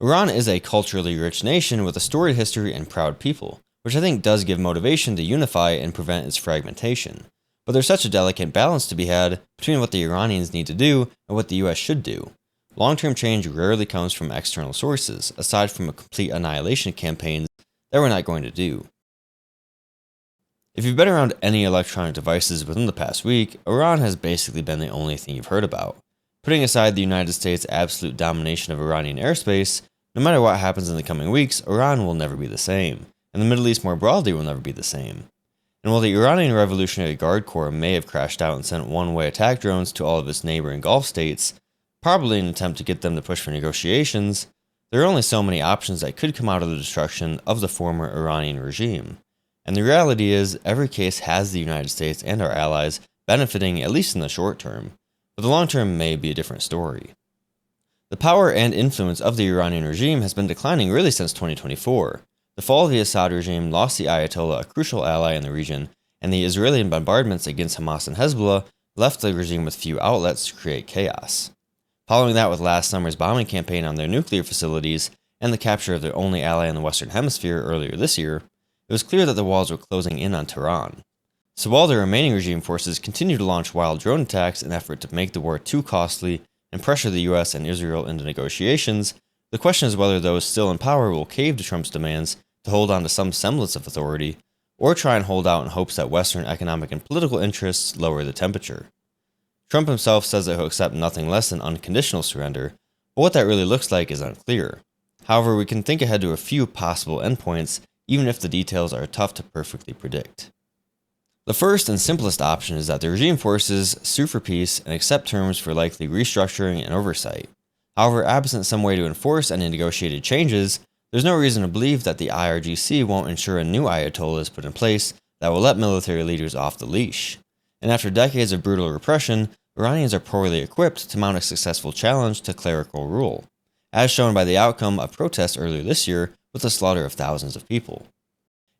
Iran is a culturally rich nation with a storied history and proud people, which I think does give motivation to unify and prevent its fragmentation. But there's such a delicate balance to be had between what the Iranians need to do and what the US should do. Long-term change rarely comes from external sources, aside from a complete annihilation campaigns that we're not going to do. If you've been around any electronic devices within the past week, Iran has basically been the only thing you've heard about. Putting aside the United States' absolute domination of Iranian airspace, no matter what happens in the coming weeks, Iran will never be the same, and the Middle East more broadly will never be the same. And while the Iranian Revolutionary Guard Corps may have crashed out and sent one-way attack drones to all of its neighboring Gulf states, probably in an attempt to get them to push for negotiations, there are only so many options that could come out of the destruction of the former Iranian regime. And the reality is, every case has the United States and our allies benefiting at least in the short term, but the long term may be a different story. The power and influence of the Iranian regime has been declining really since 2024. The fall of the Assad regime lost the Ayatollah a crucial ally in the region, and the Israeli bombardments against Hamas and Hezbollah left the regime with few outlets to create chaos. Following that with last summer's bombing campaign on their nuclear facilities and the capture of their only ally in the Western Hemisphere earlier this year, it was clear that the walls were closing in on Tehran. So while the remaining regime forces continue to launch wild drone attacks in an effort to make the war too costly and pressure the US and Israel into negotiations, the question is whether those still in power will cave to Trump's demands to hold on to some semblance of authority, or try and hold out in hopes that Western economic and political interests lower the temperature. Trump himself says that he'll accept nothing less than unconditional surrender, but what that really looks like is unclear. However, we can think ahead to a few possible endpoints, even if the details are tough to perfectly predict. The first and simplest option is that the regime forces sue for peace and accept terms for likely restructuring and oversight. However, absent some way to enforce any negotiated changes, there's no reason to believe that the IRGC won't ensure a new Ayatollah is put in place that will let military leaders off the leash. And after decades of brutal repression, Iranians are poorly equipped to mount a successful challenge to clerical rule, as shown by the outcome of protests earlier this year with the slaughter of thousands of people.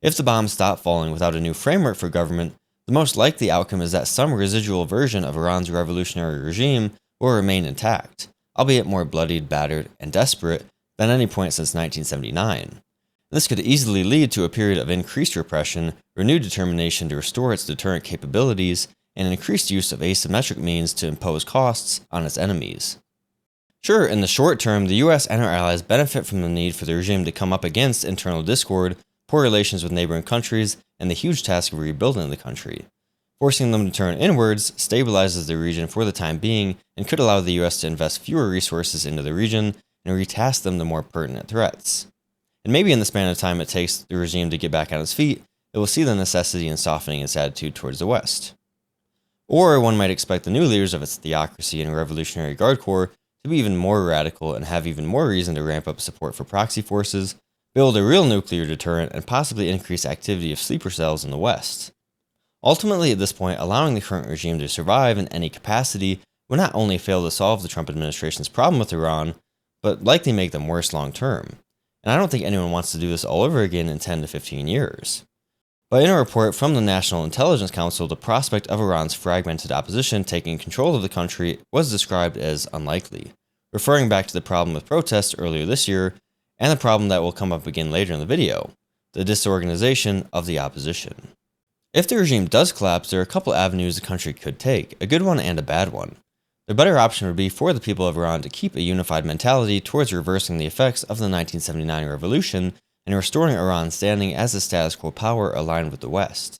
If the bombs stop falling without a new framework for government, the most likely outcome is that some residual version of Iran's revolutionary regime will remain intact, albeit more bloodied, battered, and desperate than any point since 1979. This could easily lead to a period of increased repression, renewed determination to restore its deterrent capabilities, and increased use of asymmetric means to impose costs on its enemies. Sure, in the short term, the US and our allies benefit from the need for the regime to come up against internal discord, poor relations with neighboring countries, and the huge task of rebuilding the country. Forcing them to turn inwards stabilizes the region for the time being and could allow the US to invest fewer resources into the region and retask them to more pertinent threats. And maybe in the span of time it takes the regime to get back on its feet, it will see the necessity in softening its attitude towards the West. Or one might expect the new leaders of its theocracy and Revolutionary Guard Corps to be even more radical and have even more reason to ramp up support for proxy forces, build a real nuclear deterrent, and possibly increase activity of sleeper cells in the West. Ultimately, at this point, allowing the current regime to survive in any capacity would not only fail to solve the Trump administration's problem with Iran, but likely make them worse long term. And I don't think anyone wants to do this all over again in 10 to 15 years. But in a report from the National Intelligence Council, the prospect of Iran's fragmented opposition taking control of the country was described as unlikely, referring back to the problem with protests earlier this year and the problem that will come up again later in the video, the disorganization of the opposition. If the regime does collapse, there are a couple avenues the country could take, a good one and a bad one. The better option would be for the people of Iran to keep a unified mentality towards reversing the effects of the 1979 revolution and restoring Iran's standing as a status quo power aligned with the West.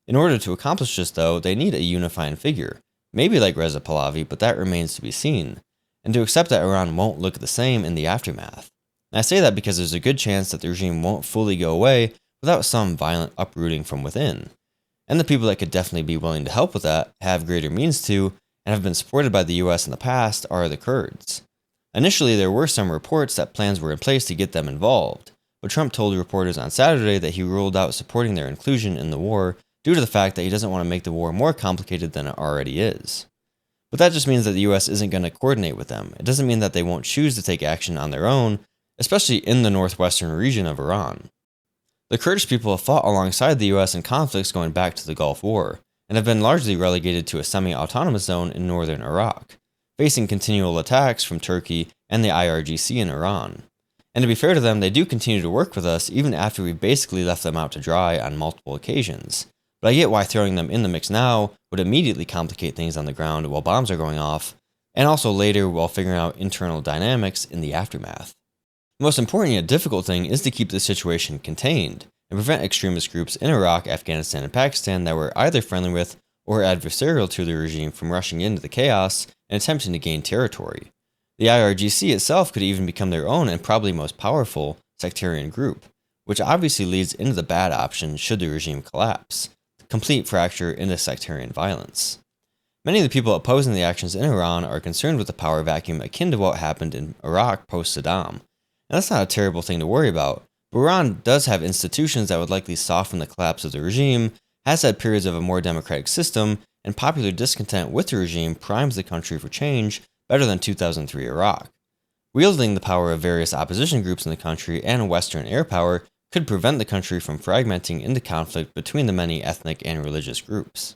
In order to accomplish this, though, they need a unifying figure, maybe like Reza Pahlavi, but that remains to be seen, and to accept that Iran won't look the same in the aftermath. And I say that because there's a good chance that the regime won't fully go away without some violent uprooting from within. And the people that could definitely be willing to help with that, have greater means to, and have been supported by the US in the past are the Kurds. Initially, there were some reports that plans were in place to get them involved, but Trump told reporters on Saturday that he ruled out supporting their inclusion in the war due to the fact that he doesn't want to make the war more complicated than it already is. But that just means that the US isn't going to coordinate with them. It doesn't mean that they won't choose to take action on their own, especially in the northwestern region of Iran. The Kurdish people have fought alongside the US in conflicts going back to the Gulf War, and have been largely relegated to a semi-autonomous zone in northern Iraq, facing continual attacks from Turkey and the IRGC in Iran. And to be fair to them, they do continue to work with us even after we've basically left them out to dry on multiple occasions. But I get why throwing them in the mix now would immediately complicate things on the ground while bombs are going off, and also later while figuring out internal dynamics in the aftermath. The most important yet difficult thing is to keep the situation contained and prevent extremist groups in Iraq, Afghanistan, and Pakistan that we're either friendly with or adversarial to the regime from rushing into the chaos and attempting to gain territory. The IRGC itself could even become their own and probably most powerful sectarian group, which obviously leads into the bad option should the regime collapse, the complete fracture into sectarian violence. Many of the people opposing the actions in Iran are concerned with the power vacuum akin to what happened in Iraq post-Saddam. And that's not a terrible thing to worry about, but Iran does have institutions that would likely soften the collapse of the regime, has had periods of a more democratic system, and popular discontent with the regime primes the country for change better than 2003 Iraq. Wielding the power of various opposition groups in the country and Western air power could prevent the country from fragmenting into conflict between the many ethnic and religious groups.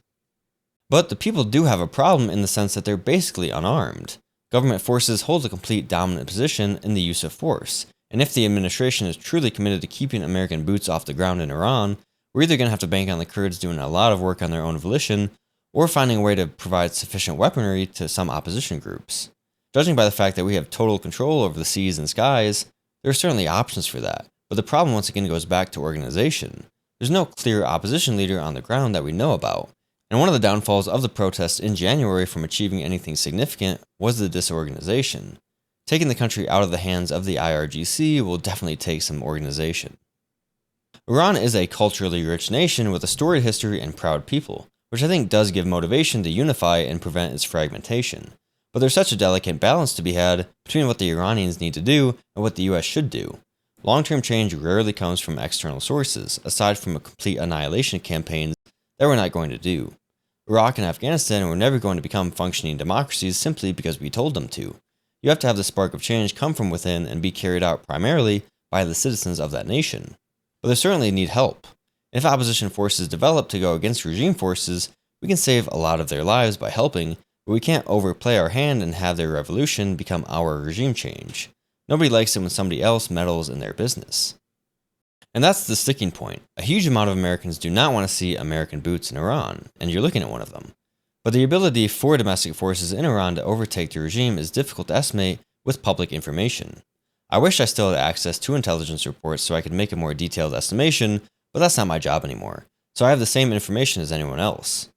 But the people do have a problem in the sense that they're basically unarmed. Government forces hold a complete dominant position in the use of force, and if the administration is truly committed to keeping American boots off the ground in Iran, we're either going to have to bank on the Kurds doing a lot of work on their own volition, or finding a way to provide sufficient weaponry to some opposition groups. Judging by the fact that we have total control over the seas and skies, there are certainly options for that, but the problem once again goes back to organization. There's no clear opposition leader on the ground that we know about, and one of the downfalls of the protests in January from achieving anything significant was the disorganization. Taking the country out of the hands of the IRGC will definitely take some organization. Iran is a culturally rich nation with a storied history and proud people, which I think does give motivation to unify and prevent its fragmentation. But there's such a delicate balance to be had between what the Iranians need to do and what the US should do. Long-term change rarely comes from external sources, aside from a complete annihilation campaign that we're not going to do. Iraq and Afghanistan were never going to become functioning democracies simply because we told them to. You have to have the spark of change come from within and be carried out primarily by the citizens of that nation. But they certainly need help. If opposition forces develop to go against regime forces, we can save a lot of their lives by helping, but we can't overplay our hand and have their revolution become our regime change. Nobody likes it when somebody else meddles in their business. And that's the sticking point. A huge amount of Americans do not want to see American boots in Iran, and you're looking at one of them. But the ability for domestic forces in Iran to overtake the regime is difficult to estimate with public information. I wish I still had access to intelligence reports so I could make a more detailed estimation, but that's not my job anymore, so I have the same information as anyone else.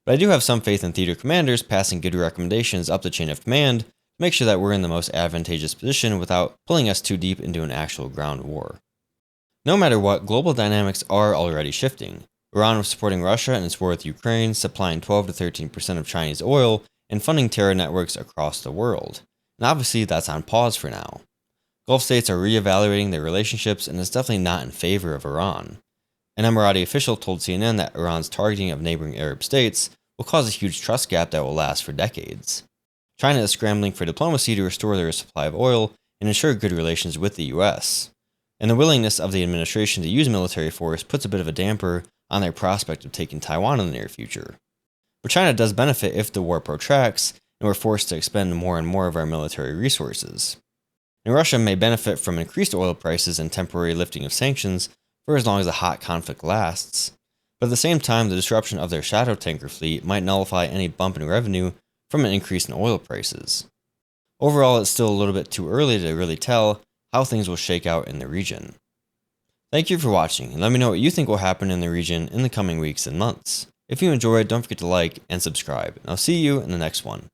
But I do have some faith in theater commanders passing good recommendations up the chain of command to make sure that we're in the most advantageous position without pulling us too deep into an actual ground war. No matter what, global dynamics are already shifting. Iran was supporting Russia in its war with Ukraine, supplying 12 to 13% of Chinese oil, and funding terror networks across the world. And obviously that's on pause for now. Gulf states are reevaluating their relationships and is definitely not in favor of Iran. An Emirati official told CNN that Iran's targeting of neighboring Arab states will cause a huge trust gap that will last for decades. China is scrambling for diplomacy to restore their supply of oil and ensure good relations with the US. And the willingness of the administration to use military force puts a bit of a damper on their prospect of taking Taiwan in the near future. But China does benefit if the war protracts and we're forced to expend more and more of our military resources. And Russia may benefit from increased oil prices and temporary lifting of sanctions for as long as the hot conflict lasts. But at the same time, the disruption of their shadow tanker fleet might nullify any bump in revenue from an increase in oil prices. Overall, it's still a little bit too early to really tell how things will shake out in the region. Thank you for watching, and let me know what you think will happen in the region in the coming weeks and months. If you enjoyed, don't forget to like and subscribe, and I'll see you in the next one.